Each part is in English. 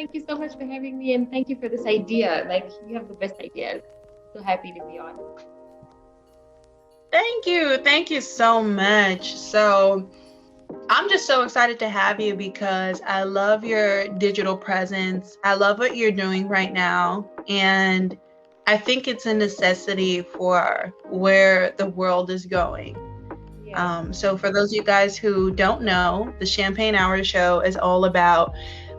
Thank you so much for having me, and thank you for this idea. Like, you have the best ideas. So happy to be on. Thank you. Thank you so much. So, I'm just so excited to have you because I love your digital presence. I love what you're doing right now. And I think it's a necessity for where the world is going. Yeah. So, for those of you guys who don't know, the Champagne Hour show is all about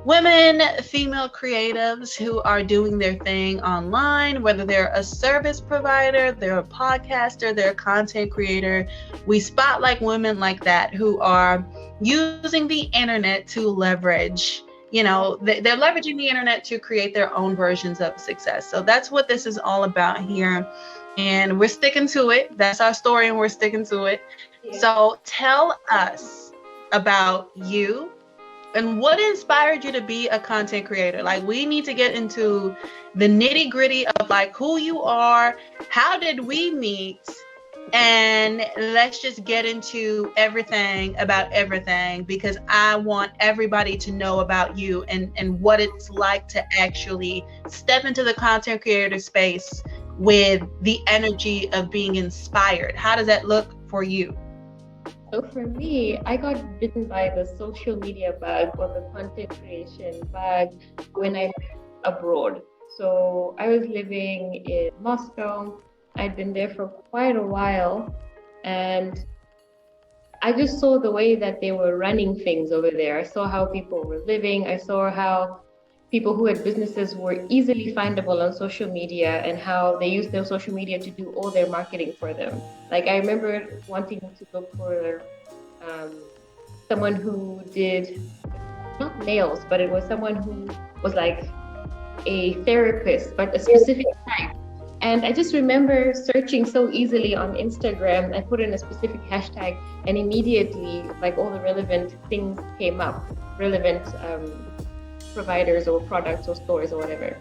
women, female creatives who are doing their thing online, whether they're a service provider, they're a podcaster, they're a content creator. We spotlight women like that who are using the internet to leverage. They're leveraging the internet to create their own versions of success. So that's what this is all about here. And we're sticking to it. That's our story, and we're sticking to it. Yeah. So tell us about you and what inspired you to be a content creator. Like, we need to get into the nitty gritty of like who you are, how did we meet, and let's just get into everything about everything, because I want everybody to know about you and what it's like to actually step into the content creator space with the energy of being inspired. How does that look for you? So for me, I got bitten by the social media bug or the content creation bug when I moved abroad. So I was living in Moscow. I'd been there for quite a while, and I just saw the way that they were running things over there. I saw how people were living. I saw how people who had businesses were easily findable on social media and how they used their social media to do all their marketing for them. Like, I remember wanting to look for um, someone who did not nails, but it was someone who was like a therapist, but a specific type. And I just remember searching so easily on Instagram. I put in a specific hashtag, and immediately, like, all the relevant things came up, relevant providers or products or stores or whatever.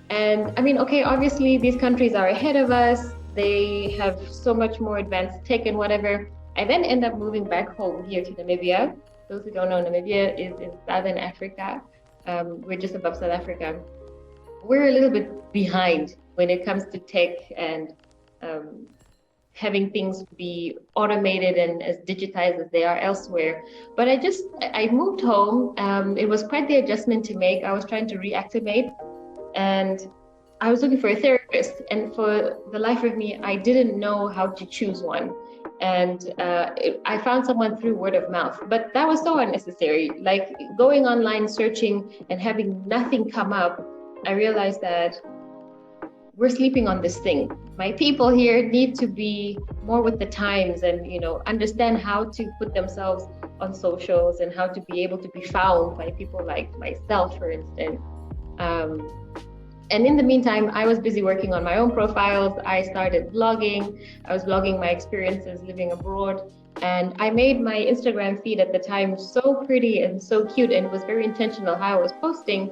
And I mean, okay, obviously these countries are ahead of us. They have so much more advanced tech and whatever. I then end up moving back home here to Namibia. Those who don't know, Namibia is in Southern Africa. We're just above South Africa. We're a little bit behind when it comes to tech and having things be automated and as digitized as they are elsewhere. But I moved home. It was quite the adjustment to make. I was trying to reactivate, and I was looking for a therapist. And for the life of me, I didn't know how to choose one. And I found someone through word of mouth, but that was so unnecessary. Like, going online, searching, and having nothing come up, I realized that we're sleeping on this thing. My people here need to be more with the times and, understand how to put themselves on socials and how to be able to be found by people like myself, for instance. And in the meantime, I was busy working on my own profiles. I started blogging. I was blogging my experiences living abroad. And I made my Instagram feed at the time so pretty and so cute, and it was very intentional how I was posting.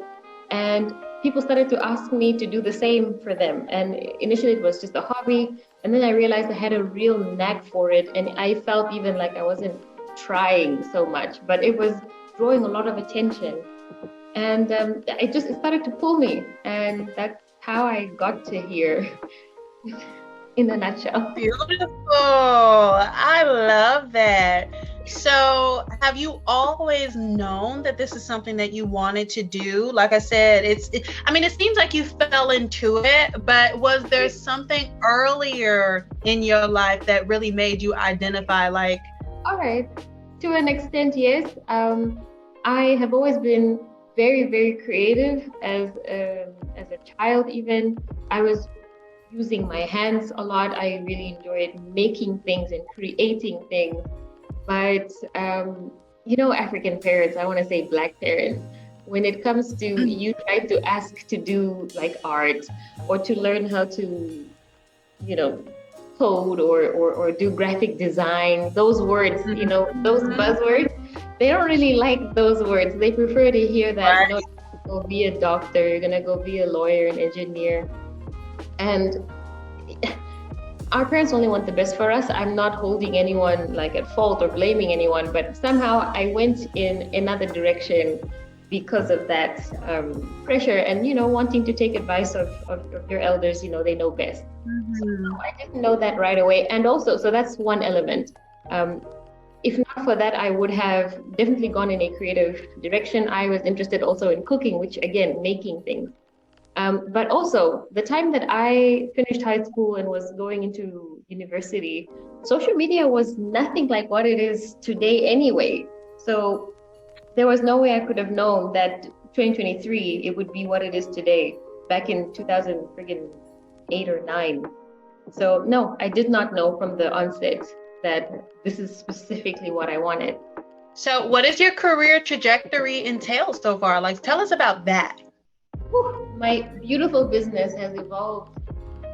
And people started to ask me to do the same for them. And initially it was just a hobby. And then I realized I had a real knack for it. And I felt even like I wasn't trying so much, but it was drawing a lot of attention. And it started to pull me. And that's how I got to here in a nutshell. Beautiful. I love that. So, have you always known that this is something that you wanted to do? Like I said, it seems like you fell into it, but was there something earlier in your life that really made you identify like? All right. To an extent, yes. I have always been very, very creative as a child. Even I was using my hands a lot. I really enjoyed making things and creating things. But, African parents, I want to say Black parents, when it comes to you try to ask to do like art or to learn how to, code or do graphic design, those words, those buzzwords, they don't really like those words. They prefer to hear that, you're going to go be a doctor, you're going to go be a lawyer, an engineer. And our parents only want the best for us. I'm not holding anyone like at fault or blaming anyone, but somehow I went in another direction because of that pressure and, wanting to take advice of your elders, they know best. So no, I didn't know that right away. And also, so that's one element. If not for that, I would have definitely gone in a creative direction. I was interested also in cooking, which again, making things. But also, the time that I finished high school and was going into university, social media was nothing like what it is today anyway. So there was no way I could have known that 2023, it would be what it is today, back in 2008 or 9. So no, I did not know from the onset that this is specifically what I wanted. So what does your career trajectory entail so far? Like, tell us about that. My beautiful business has evolved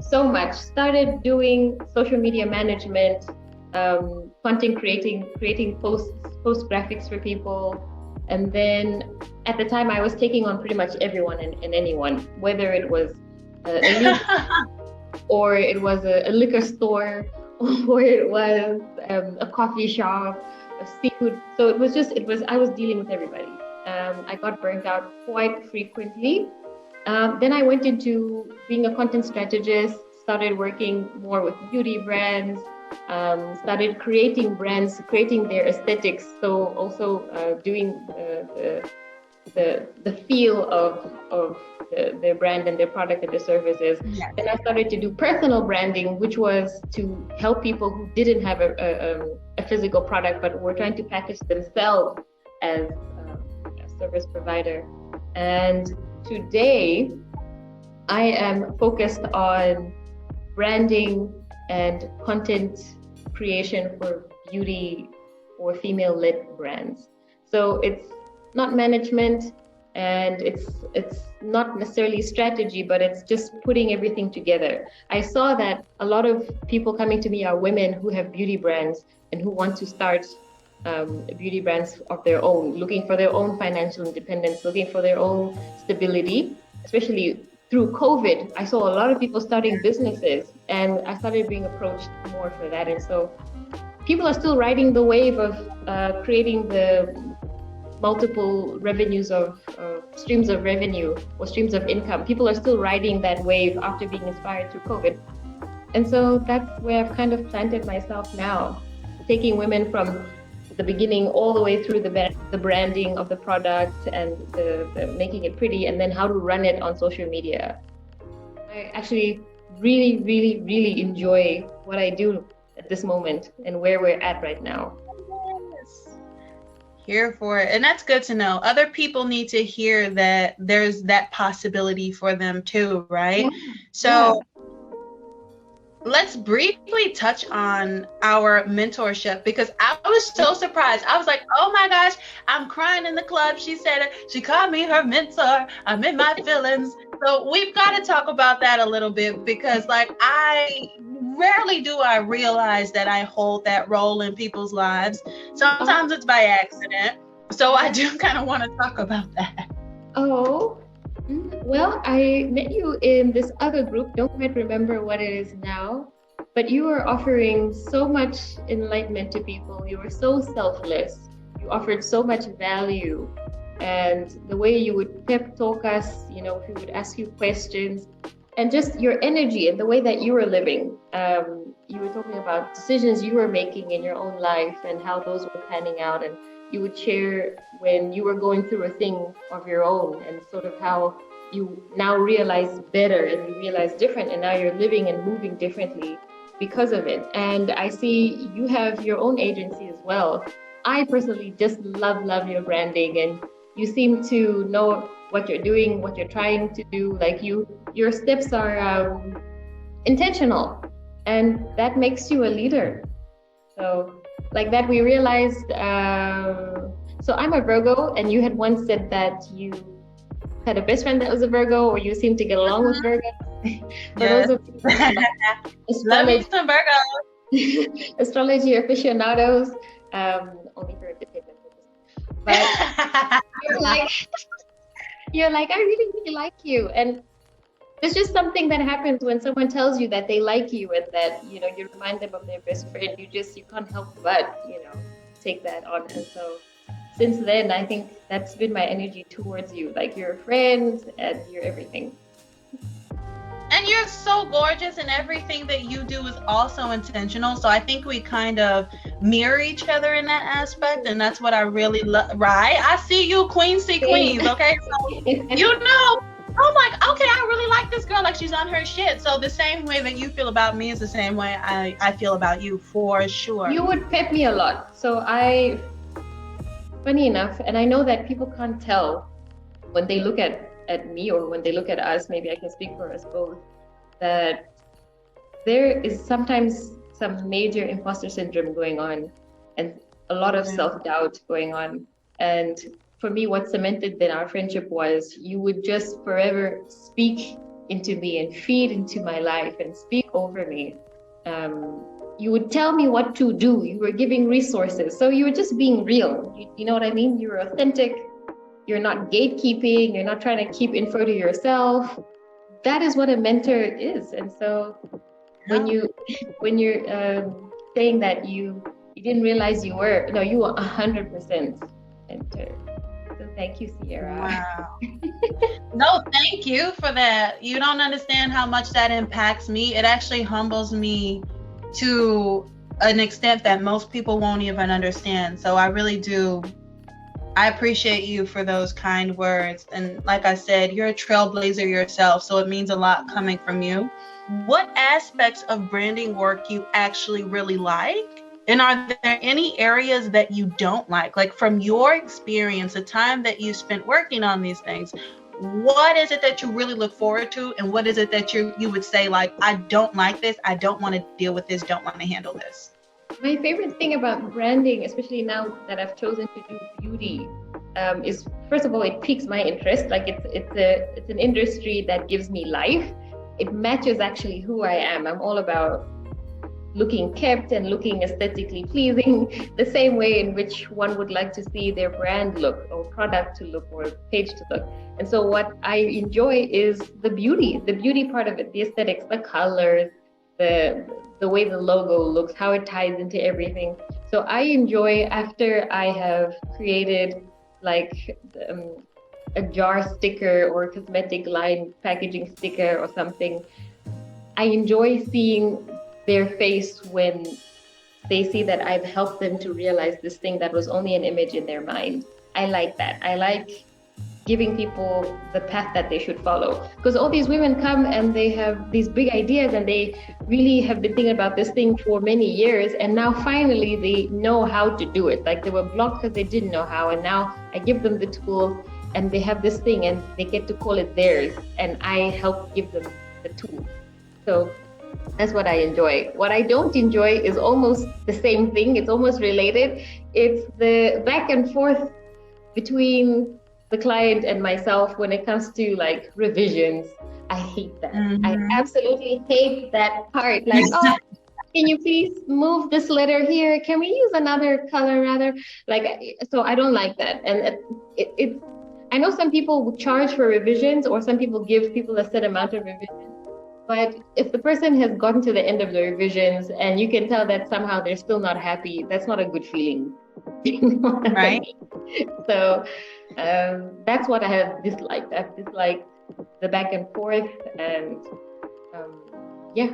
so much. Started doing social media management, content creating post graphics for people. And then at the time I was taking on pretty much everyone and anyone, whether it was or it was a liquor store, or it was a coffee shop, a seafood. So I was dealing with everybody. I got burnt out quite frequently. Then I went into being a content strategist, started working more with beauty brands, started creating brands, creating their aesthetics. So also doing the feel of their brand and their product and their services. Yes. Then I started to do personal branding, which was to help people who didn't have a physical product, but were trying to package themselves as a service provider. And today, I am focused on branding and content creation for beauty or female-led brands. So it's not management, and it's not necessarily strategy, but it's just putting everything together. I saw that a lot of people coming to me are women who have beauty brands and who want to start beauty brands of their own, looking for their own financial independence, looking for their own stability. Especially through COVID, I saw a lot of people starting businesses, and I started being approached more for that. And so people are still riding the wave of creating the multiple revenues of streams of revenue or streams of income. People are still riding that wave after being inspired through COVID. And so that's where I've kind of planted myself now, taking women from the beginning all the way through the branding of the product and the making it pretty, and then how to run it on social media. I actually really, really, really enjoy what I do at this moment and where we're at right now. Yes. Here for it. And that's good to know. Other people need to hear that there's that possibility for them too, right? Yeah. So let's briefly touch on our mentorship, because I was so surprised. I was like, oh my gosh, I'm crying in the club. She said it. She called me her mentor. I'm in my feelings. So we've got to talk about that a little bit, because I rarely do I realize that I hold that role in people's lives. Sometimes it's by accident. So I do kind of want to talk about that. Oh. Well, I met you in this other group, don't quite remember what it is now, but you were offering so much enlightenment to people. You were so selfless. You offered so much value. And the way you would pep talk us, if we would ask you questions, and just your energy and the way that you were living. You were talking about decisions you were making in your own life and how those were panning out. And you would share when you were going through a thing of your own, and sort of how you now realize better and you realize different, and now you're living and moving differently because of it. And I see you have your own agency as well. I personally just love your branding, and you seem to know what you're doing, what you're trying to do. Like your steps are intentional, and that makes you a leader. So like that, we realized, so I'm a Virgo, and you had once said that you had a best friend that was a Virgo, or you seem to get along with Virgo. Yes. Love me some Virgos. Astrology aficionados, only for entertainment purposes. But you're like, I really, really like you. And it's just something that happens when someone tells you that they like you, and that, you remind them of their best friend. You can't help but, take that on. And so since then, I think that's been my energy towards you. Like, you're a friend and you're everything. And you're so gorgeous, and everything that you do is also intentional. So I think we kind of mirror each other in that aspect, and that's what I really love. Right? I see you, Queen see Queens. Okay, so you know, I'm like, okay, I really like this girl. Like, she's on her shit. So the same way that you feel about me is the same way I feel about you, for sure. You would pep me a lot. So funny enough, and I know that people can't tell when they look at me or when they look at us, maybe I can speak for us both, that there is sometimes some major imposter syndrome going on and a lot of self-doubt going on. And for me, what cemented then our friendship was you would just forever speak into me and feed into my life and speak over me. You would tell me what to do. You were giving resources. So you were just being real. You know what I mean? You were authentic. You're not gatekeeping. You're not trying to keep info to yourself. That is what a mentor is. And so when you're saying that you didn't realize you were 100% mentor. So thank you, Sierra. Wow. No, thank you for that. You don't understand how much that impacts me. It actually humbles me to an extent that most people won't even understand. So I really do. I appreciate you for those kind words. And like I said, you're a trailblazer yourself, so it means a lot coming from you. What aspects of branding work you actually really like? And are there any areas that you don't like? Like, from your experience, the time that you spent working on these things, what is it that you really look forward to? And what is it that you would say, like, I don't like this, I don't want to deal with this, don't want to handle this? My favorite thing about branding, especially now that I've chosen to do beauty, is, first of all, it piques my interest. Like, it's an industry that gives me life. It matches actually who I am. I'm all about looking kept and looking aesthetically pleasing, the same way in which one would like to see their brand look or product to look or page to look. And so what I enjoy is the beauty part of it, the aesthetics, the colors, the way the logo looks, how it ties into everything. So I enjoy, after I have created like a jar sticker or a cosmetic line packaging sticker or something, I enjoy seeing their face when they see that I've helped them to realize this thing that was only an image in their mind. I like that. I like giving people the path that they should follow, because all these women come and they have these big ideas and they really have been thinking about this thing for many years, and now finally they know how to do it. Like, they were blocked because they didn't know how, and now I give them the tools and they have this thing and they get to call it theirs, and I help give them the tools. So that's what I enjoy. What I don't enjoy is almost the same thing. It's almost related. It's the back and forth between the client and myself when it comes to like revisions. I hate that. Mm-hmm. I absolutely hate that part. Like, oh, can you please move this letter here? Can we use another color rather? Like, so I don't like that. And I know some people would charge for revisions, or some people give people a set amount of revisions. But if the person has gotten to the end of the revisions and you can tell that somehow they're still not happy, that's not a good feeling. Right? So that's what I have disliked. I've disliked the back and forth, and yeah.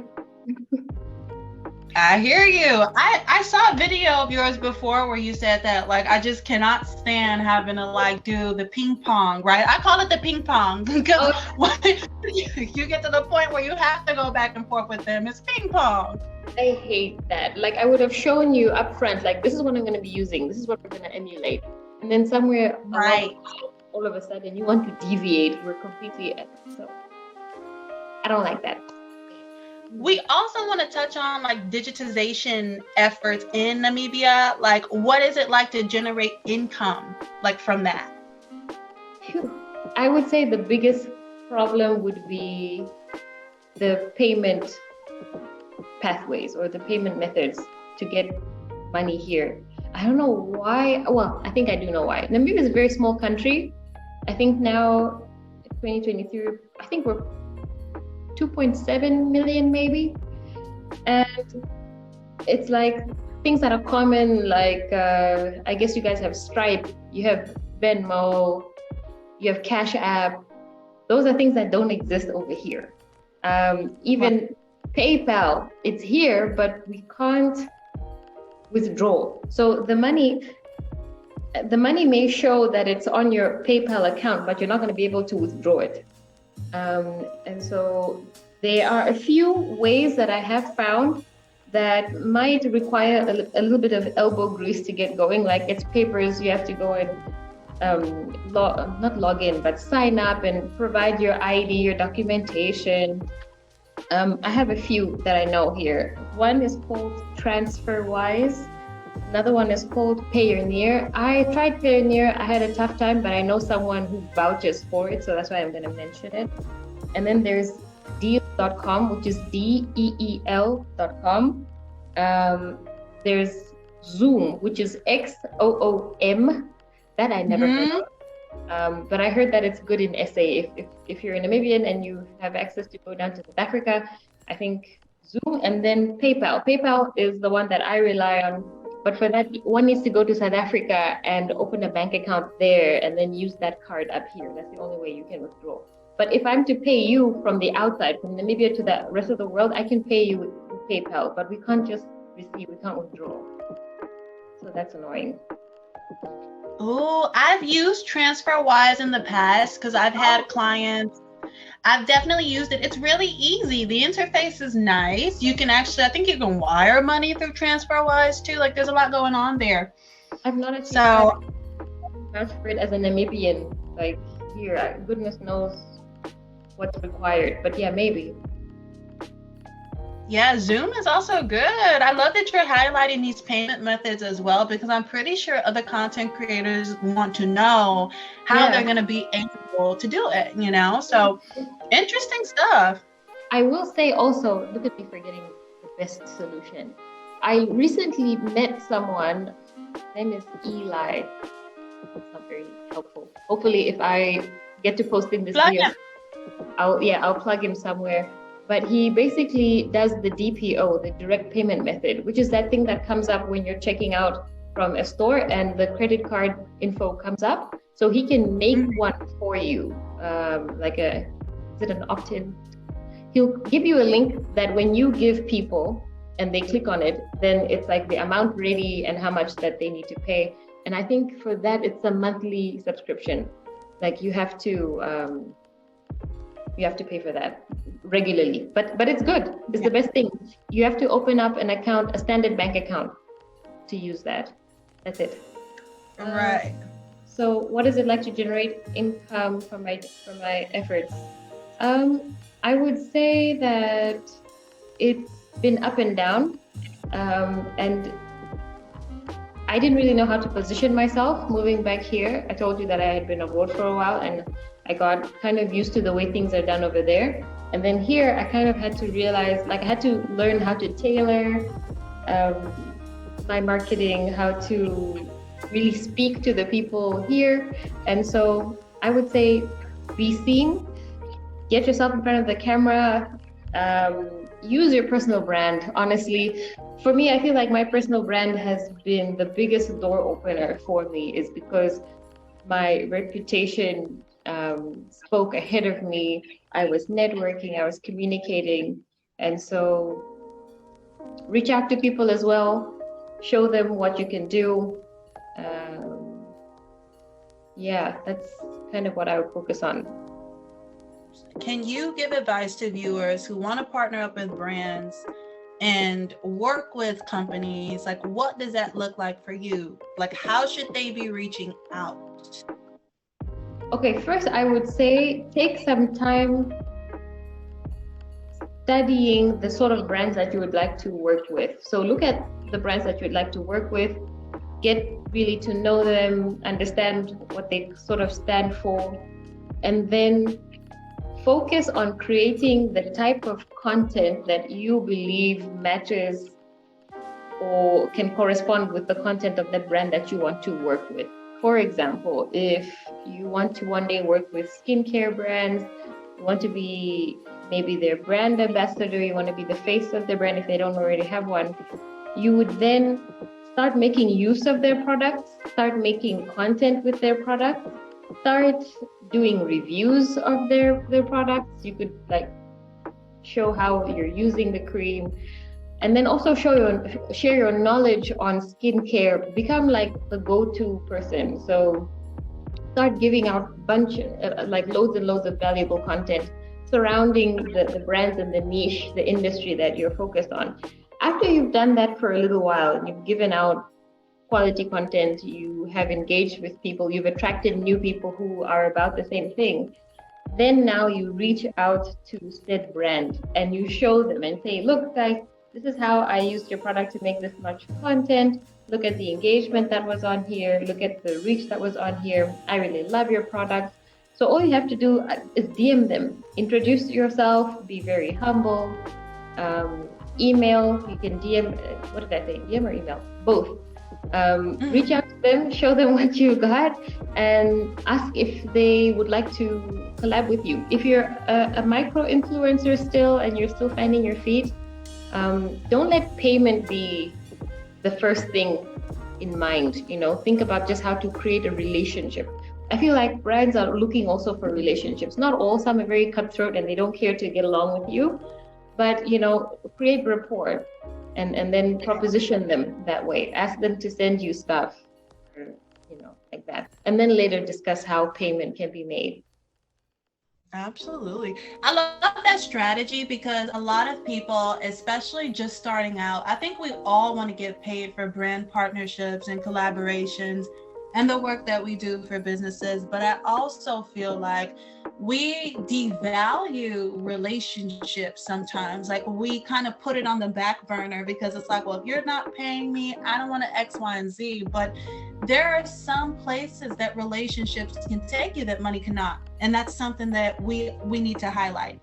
I hear you. I saw a video of yours before where you said that, like, I just cannot stand having to like do the ping pong, right? I call it the ping pong because you get to the point where you have to go back and forth with them. It's ping pong. I hate that. Like, I would have shown you up front, like, this is what I'm going to be using. This is what we're going to emulate. And then somewhere right, all of a sudden you want to deviate. We're completely, so I don't like that. We also want to touch on like digitization efforts in Namibia. Like, what is it like to generate income like from that? I would say the biggest problem would be the payment pathways or the payment methods to get money here. I don't know why. Well, I think I do know why. Namibia is a very small country. I think now 2023, I think we're 2.7 million maybe, and it's like things that are common, like I guess you guys have Stripe, you have Venmo, you have Cash App. Those are things that don't exist over here. Even PayPal, it's here, but we can't withdraw. So the money may show that it's on your PayPal account, but you're not going to be able to withdraw it. And so there are a few ways that I have found that might require a little bit of elbow grease to get going. Like it's papers, you have to go and not log in, but sign up and provide your ID, your documentation. I have a few that I know here. One is called TransferWise. Another one is called Payoneer. I tried Payoneer. I had a tough time, but I know someone who vouches for it, so that's why I'm going to mention it. And then there's Deel.com, which is DEEL.com. There's Zoom, which is XOOM. That I never heard of. But I heard that it's good in SA. If you're a Namibian and you have access to go down to South Africa, I think Zoom. And then PayPal. PayPal is the one that I rely on. But for that, one needs to go to South Africa and open a bank account there and then use that card up here. That's the only way you can withdraw. But if I'm to pay you from the outside, from Namibia to the rest of the world, I can pay you with PayPal, but we can't just receive, we can't withdraw. So that's annoying. Oh, I've used TransferWise in the past because I've had clients. I've definitely used it. It's really easy. The interface is nice. You can actually, I think you can wire money through TransferWise too. Like there's a lot going on there. I've not actually transferred as a Namibian, like here. Goodness knows what's required, but yeah, maybe. Yeah, Zoom is also good. I love that you're highlighting these payment methods as well, because I'm pretty sure other content creators want to know how they're going to be able to do it, you know? So interesting stuff. I will say also, look at me for getting the best solution. I recently met someone, his name is Eli. It's not very helpful. Hopefully if I get to posting this video, I'll plug him somewhere. But he basically does the DPO, the direct payment method, which is that thing that comes up when you're checking out from a store and the credit card info comes up. So he can make one for you, is it an opt-in? He'll give you a link that when you give people and they click on it, then it's like the amount ready and how much that they need to pay. And I think for that, it's a monthly subscription. Like you have to pay for that regularly, but it's good. It's the best thing. You have to open up an account, a standard bank account, to use that. That's it. Right. So what is it like to generate income from my efforts? I would say that it's been up and down, and I didn't really know how to position myself moving back here. I told you that I had been abroad for a while and I got kind of used to the way things are done over there. And then here, I kind of had to realize, like I had to learn how to tailor my marketing, how to really speak to the people here. And so I would say, be seen, get yourself in front of the camera, use your personal brand. Honestly, for me, I feel like my personal brand has been the biggest door opener for me, is because my reputation spoke ahead of me. I was networking, I was communicating. And so reach out to people as well, show them what you can do. That's kind of what I would focus on. Can you give advice to viewers who want to partner up with brands and work with companies? Like, what does that look like for you? Like, how should they be reaching out? Okay, first I would say take some time studying the sort of brands that you would like to work with. So look at the brands that you would like to work with, get really to know them, understand what they sort of stand for, and then focus on creating the type of content that you believe matches or can correspond with the content of the brand that you want to work with. For example, if you want to one day work with skincare brands, you want to be maybe their brand ambassador, you want to be the face of the brand if they don't already have one, you would then start making use of their products, start making content with their products, start doing reviews of their products. You could like show how you're using the cream, and then also share your knowledge on skincare. Become like the go-to person. So start giving out like loads and loads of valuable content surrounding the brands and the niche, the industry that you're focused on. After you've done that for a little while and you've given out quality content, you have engaged with people, you've attracted new people who are about the same thing, then now you reach out to said brand and you show them and say, look guys, this is how I used your product to make this much content. Look at the engagement that was on here. Look at the reach that was on here. I really love your product. So all you have to do is DM them. Introduce yourself. Be very humble. Email. You can DM. What did I say? DM or email? Both. Reach out to them. Show them what you got, and ask if they would like to collab with you. If you're a micro influencer still and you're still finding your feet, don't let payment be the first thing in mind. Think about just how to create a relationship. I feel like brands are looking also for relationships. Not all, some are very cutthroat and they don't care to get along with you, but create rapport and then proposition them that way. Ask them to send you stuff, like that, and then later discuss how payment can be made. Absolutely. I love that strategy because a lot of people, especially just starting out, I think we all want to get paid for brand partnerships and collaborations and the work that we do for businesses. But I also feel like we devalue relationships sometimes. Like we kind of put it on the back burner because it's like, well, if you're not paying me, I don't want to X, Y, and Z. But there are some places that relationships can take you that money cannot. And that's something that we need to highlight.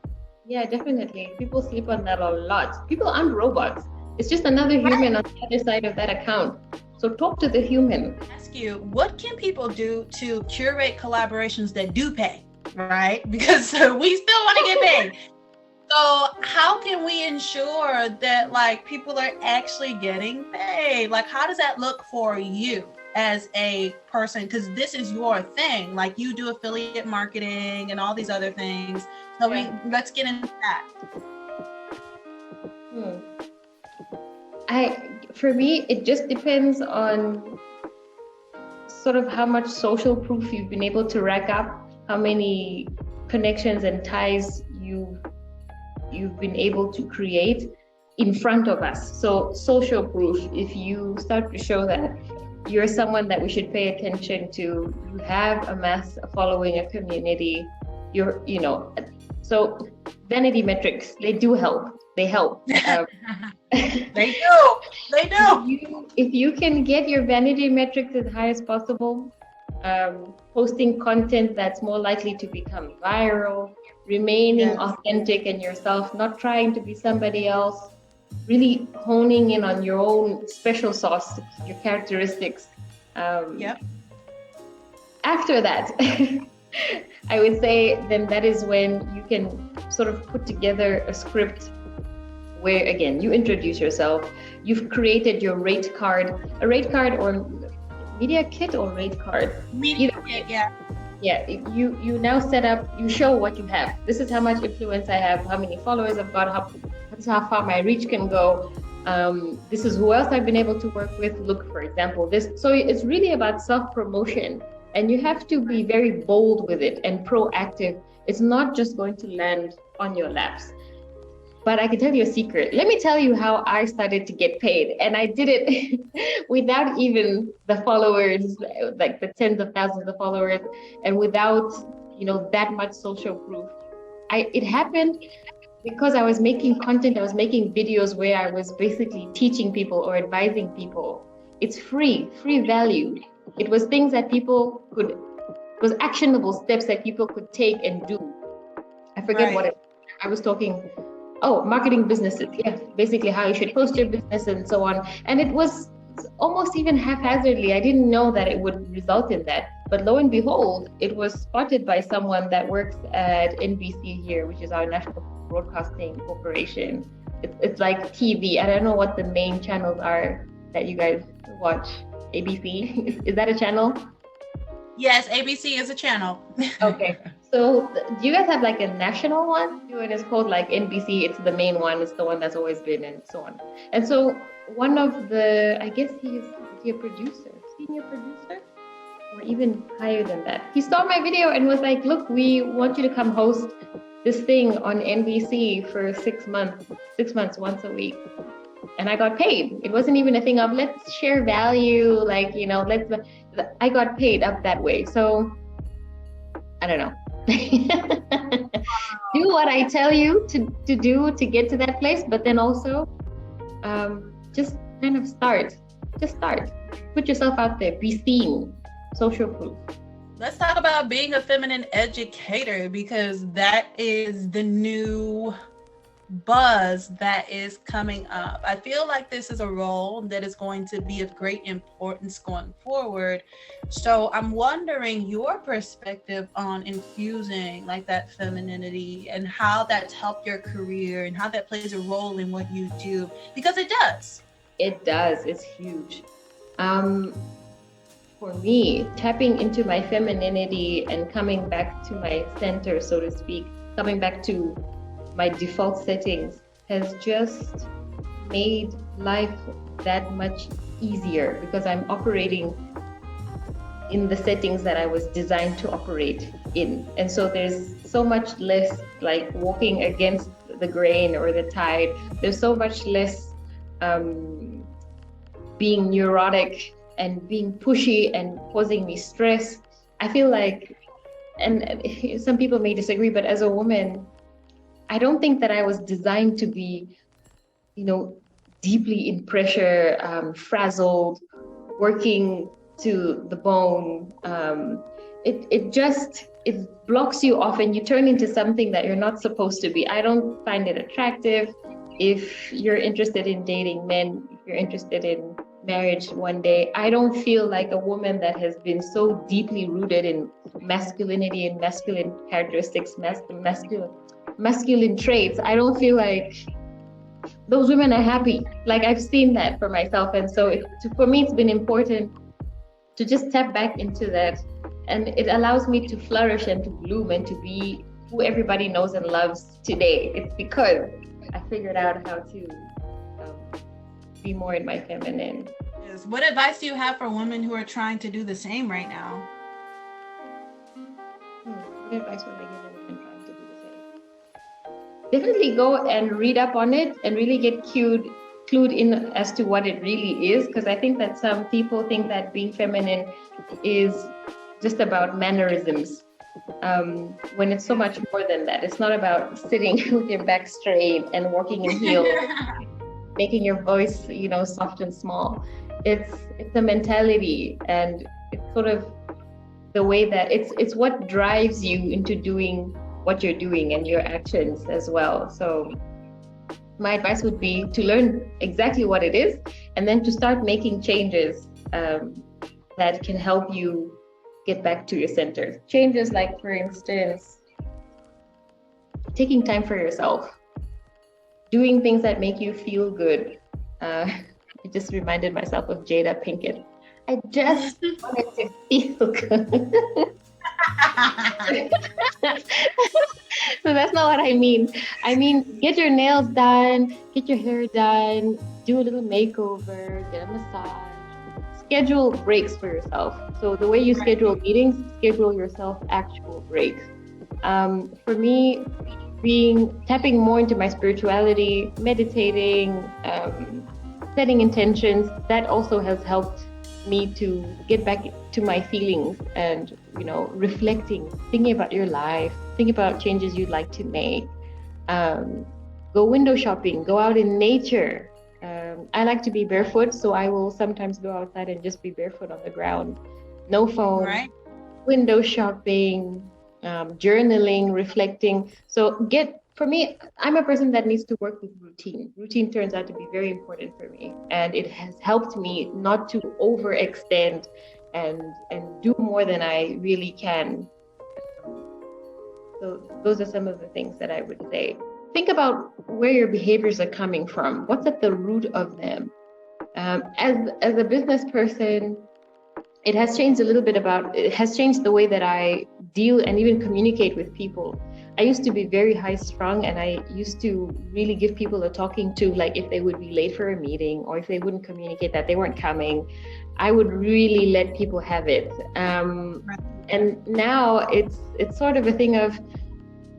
Yeah, definitely. People sleep on that a lot. People aren't robots. It's just another human on the other side of that account. So talk to the human. Ask you, what can people do to curate collaborations that do pay, right? Because we still want to get paid. So how can we ensure that like people are actually getting paid? Like, how does that look for you as a person? Because this is your thing. Like you do affiliate marketing and all these other things. So let's get into that. For me, it just depends on sort of how much social proof you've been able to rack up, how many connections and ties you've been able to create in front of us. So social proof, if you start to show that you're someone that we should pay attention to, you have a following, a community, so vanity metrics, they do help. They help. They do. If you can get your vanity metrics as high as possible, posting content that's more likely to become viral, remaining authentic and yourself, not trying to be somebody else, really honing in on your own special sauce, your characteristics. After that, I would say then that is when you can sort of put together a script where, again, you introduce yourself, you've created your rate card, a rate card or media kit or rate card. Media kit, Yeah, you now set up, you show what you have. This is how much influence I have, how many followers I've got, this is how far my reach can go. This is who else I've been able to work with. Look, for example, this. So it's really about self-promotion, and you have to be very bold with it and proactive. It's not just going to land on your laps. But I can tell you a secret. Let me tell you how I started to get paid. And I did it without even the followers, like the tens of thousands of followers, and without, that much social proof. It happened because I was making content, I was making videos where I was basically teaching people or advising people. It's free value. It was things that it was actionable steps that people could take and do. I forget what I was talking. Marketing businesses. Yeah, basically how you should post your business and so on. And it was almost even haphazardly. I didn't know that it would result in that. But lo and behold, it was spotted by someone that works at NBC here, which is our National Broadcasting Corporation. It's like TV. I don't know what the main channels are that you guys watch? ABC? Is that a channel? Yes, ABC is a channel. Okay. So do you guys have like a national one? And it's called like NBC. It's the main one. It's the one that's always been and so on. And so one of the, I guess is he a producer, senior producer, or even higher than that. He saw my video and was like, look, we want you to come host this thing on NBC for 6 months, once a week. And I got paid. It wasn't even a thing of let's share value, like, I got paid up that way. So I don't know. Do what I tell you to do to get to that place, but then also just kind of start. Just start. Put yourself out there. Be seen. Social proof. Let's talk about being a feminine educator, because that is the new buzz that is coming up. I feel like this is a role that is going to be of great importance going forward. So I'm wondering your perspective on infusing like that femininity and how that's helped your career and how that plays a role in what you do, because it does. It does. It's huge. For me, tapping into my femininity and coming back to my center, so to speak, coming back to my default settings has just made life that much easier, because I'm operating in the settings that I was designed to operate in. And so there's so much less like walking against the grain or the tide. There's so much less being neurotic and being pushy and causing me stress. I feel like, and some people may disagree, but as a woman, I don't think that I was designed to be, deeply in pressure, frazzled, working to the bone. It blocks you off and you turn into something that you're not supposed to be. I don't find it attractive. If you're interested in dating men, if you're interested in marriage one day, I don't feel like a woman that has been so deeply rooted in masculinity and masculine characteristics, masculine traits. I don't feel like those women are happy. Like I've seen that for myself. And so for me, it's been important to just tap back into that. And it allows me to flourish and to bloom and to be who everybody knows and loves today. It's because I figured out how to be more in my feminine. Yes. What advice do you have for women who are trying to do the same right now? What advice would I give a woman trying to do the same? Definitely go and read up on it and really get clued in as to what it really is, because I think that some people think that being feminine is just about mannerisms, when it's so much more than that. It's not about sitting with your back straight and walking in heels, making your voice, soft and small. It's a mentality, and it's sort of the way that it's what drives you into doing what you're doing and your actions as well. So my advice would be to learn exactly what it is, and then to start making changes that can help you get back to your center. Changes like, for instance, taking time for yourself, doing things that make you feel good. I just reminded myself of Jada Pinkett. I just wanted to feel good. So that's not what I mean. I mean, get your nails done, get your hair done, do a little makeover, get a massage. Schedule breaks for yourself. So the way you schedule meetings, schedule yourself actual breaks. For me, tapping more into my spirituality, meditating, setting intentions, that also has helped me to get back to my feelings and, reflecting, thinking about your life, thinking about changes you'd like to make. Go window shopping, go out in nature. I like to be barefoot, so I will sometimes go outside and just be barefoot on the ground. No phone, right. Window shopping, journaling, reflecting. So for me, I'm a person that needs to work with routine. Routine turns out to be very important for me. And it has helped me not to overextend and do more than I really can. So those are some of the things that I would say. Think about where your behaviors are coming from. What's at the root of them? As a business person, it has changed a little bit it has changed the way that I deal and even communicate with people. I used to be very high strung, and I used to really give people a talking to, like if they would be late for a meeting or if they wouldn't communicate that they weren't coming, I would really let people have it. And now it's sort of a thing of,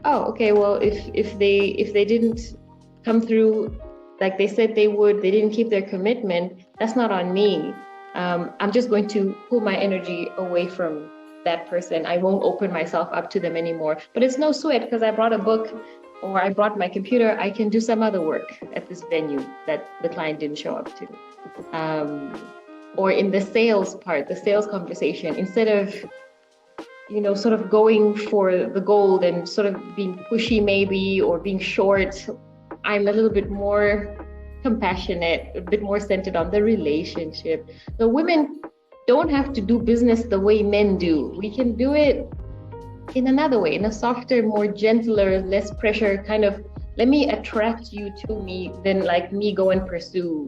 oh, okay, well, if they didn't come through like they said they would, they didn't keep their commitment, that's not on me. I'm just going to pull my energy away from that person. I won't open myself up to them anymore. But it's no sweat, because I brought a book or I brought my computer. I can do some other work at this venue that the client didn't show up to. Or in the sales part, the sales conversation, instead of, sort of going for the gold and sort of being pushy maybe, or being short, I'm a little bit more compassionate, a bit more centered on the relationship. The women don't have to do business the way men do. We can do it in another way, in a softer, more gentler, less pressure kind of, let me attract you to me, than like me go and pursue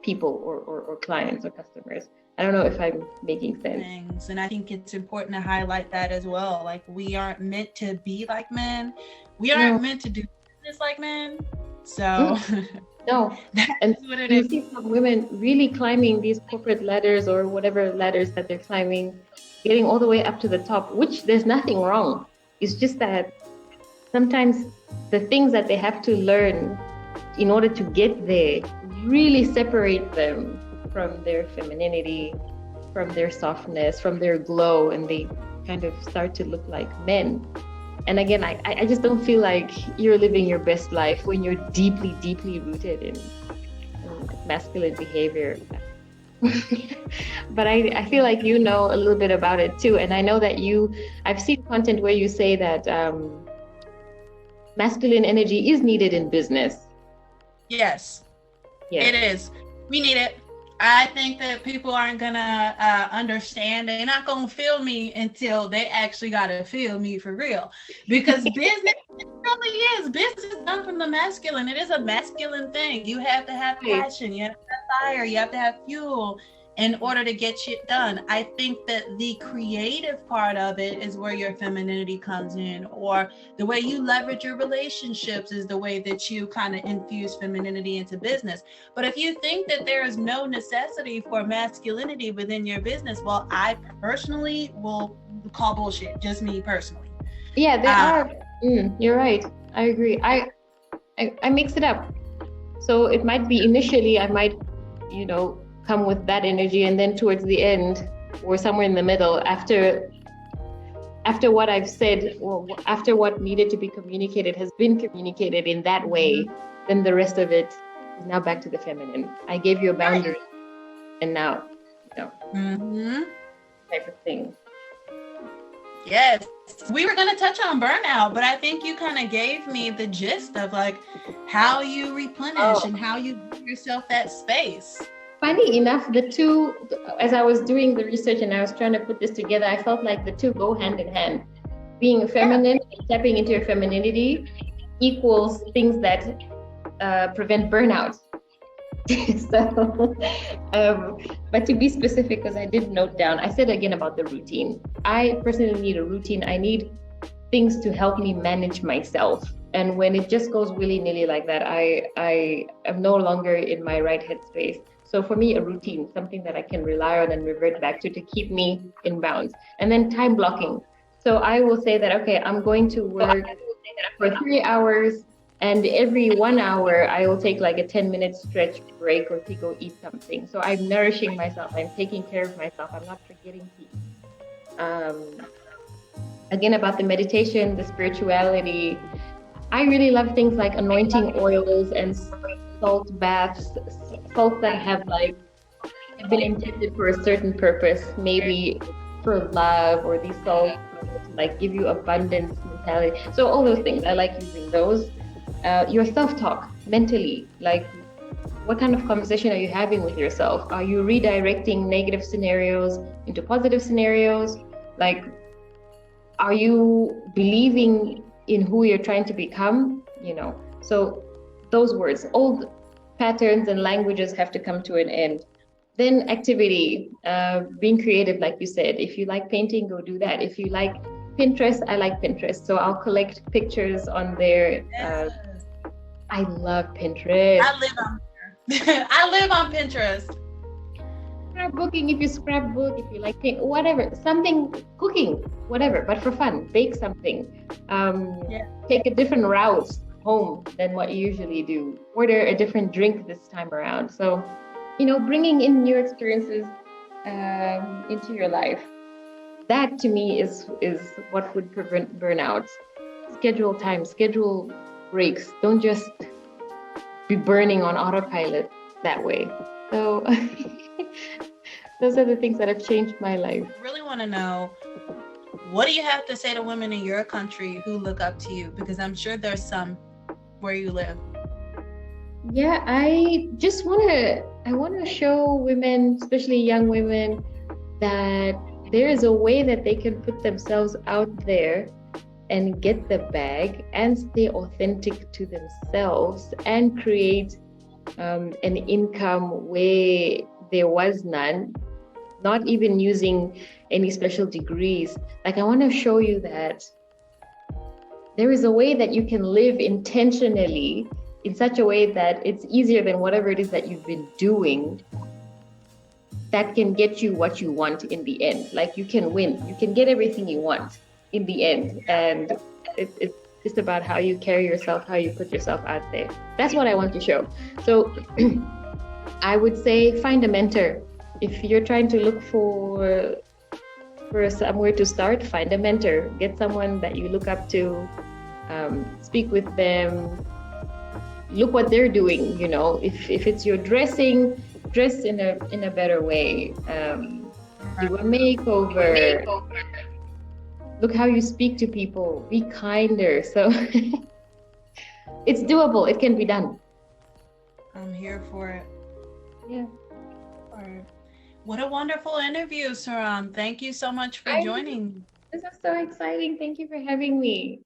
people or clients or customers. I don't know if I'm making sense. And I think it's important to highlight that as well. Like, we aren't meant to be like men. We aren't meant to do business like men. So no. And what it is. See some women really climbing these corporate ladders or whatever ladders that they're climbing, getting all the way up to the top, which there's nothing wrong. It's just that sometimes the things that they have to learn in order to get there really separate them from their femininity, from their softness, from their glow, and they kind of start to look like men. And again, I just don't feel like you're living your best life when you're deeply, deeply rooted in masculine behavior. But I feel like you know a little bit about it too. And I know that I've seen content where you say that masculine energy is needed in business. Yes, it is. We need it. I think that people aren't gonna understand. They're not gonna feel me until they actually gotta feel me for real. Because business, it really is. Business is done from the masculine. It is a masculine thing. You have to have passion. You have to have fire. You have to have fuel in order to get shit done. I think that the creative part of it is where your femininity comes in, or the way you leverage your relationships is the way that you kind of infuse femininity into business. But if you think that there is no necessity for masculinity within your business, well, I personally will call bullshit, just me personally. Yeah, there are. You're right. I agree. I mix it up. So it might be initially, I might, come with that energy, and then towards the end or somewhere in the middle, after what I've said, or after what needed to be communicated has been communicated in that way, then the rest of it is now back to the feminine. I gave you a boundary, and now, type of thing. Yes, we were going to touch on burnout, but I think you kind of gave me the gist of like how you replenish and how you give yourself that space. Funny enough, the two, as I was doing the research and I was trying to put this together, I felt like the two go hand in hand. Being feminine and tapping into your femininity equals things that prevent burnout. So, but to be specific, because I did note down, I said again about the routine. I personally need a routine. I need things to help me manage myself. And when it just goes willy-nilly like that, I am no longer in my right headspace. So for me, a routine, something that I can rely on and revert back to keep me in bounds. And then time blocking. So I will say that, okay, I'm going to work for 3 hours, and every 1 hour, I will take like a 10-minute stretch break or to go eat something. So I'm nourishing myself. I'm taking care of myself. I'm not forgetting to eat. Again, about the meditation, the spirituality, I really love things like anointing oils and salt baths, salts that have been intended for a certain purpose, maybe for love, or these salts give you abundance mentality. So all those things, I like using those. Your self-talk mentally, what kind of conversation are you having with yourself? Are you redirecting negative scenarios into positive scenarios? Are you believing in who you're trying to become? So those words, patterns and languages have to come to an end. Then activity, being creative, like you said. If you like painting, go do that. If you like Pinterest, I like Pinterest. So I'll collect pictures on there. I love Pinterest. I live on I live on Pinterest. Scrapbooking, if you scrapbook, if you like paint, whatever, something, cooking, whatever, but for fun. Bake something. Take a different route home than what you usually do. Order a different drink this time around. So, bringing in new experiences into your life. That to me is what would prevent burnout. Schedule time, schedule breaks. Don't just be burning on autopilot that way. So those are the things that have changed my life. I really want to know, what do you have to say to women in your country who look up to you? Because I'm sure there's some where you live. Yeah, I want to show women, especially young women, that there is a way that they can put themselves out there and get the bag and stay authentic to themselves and create an income where there was none, not even using any special degrees. Like, I want to show you that there is a way that you can live intentionally in such a way that it's easier than whatever it is that you've been doing, that can get you what you want in the end. Like, you can win, you can get everything you want in the end. And it's just about how you carry yourself, how you put yourself out there. That's what I want to show. So I would say find a mentor. If you're trying to look for somewhere to start, find a mentor. Get someone that you look up to, speak with them, look what they're doing. If it's your dressing, dress in a better way. Do a makeover. Look how you speak to people. Be kinder. So it's doable. It can be done. I'm here for it. Yeah. What a wonderful interview, Saron. Thank you so much for joining. This is so exciting. Thank you for having me.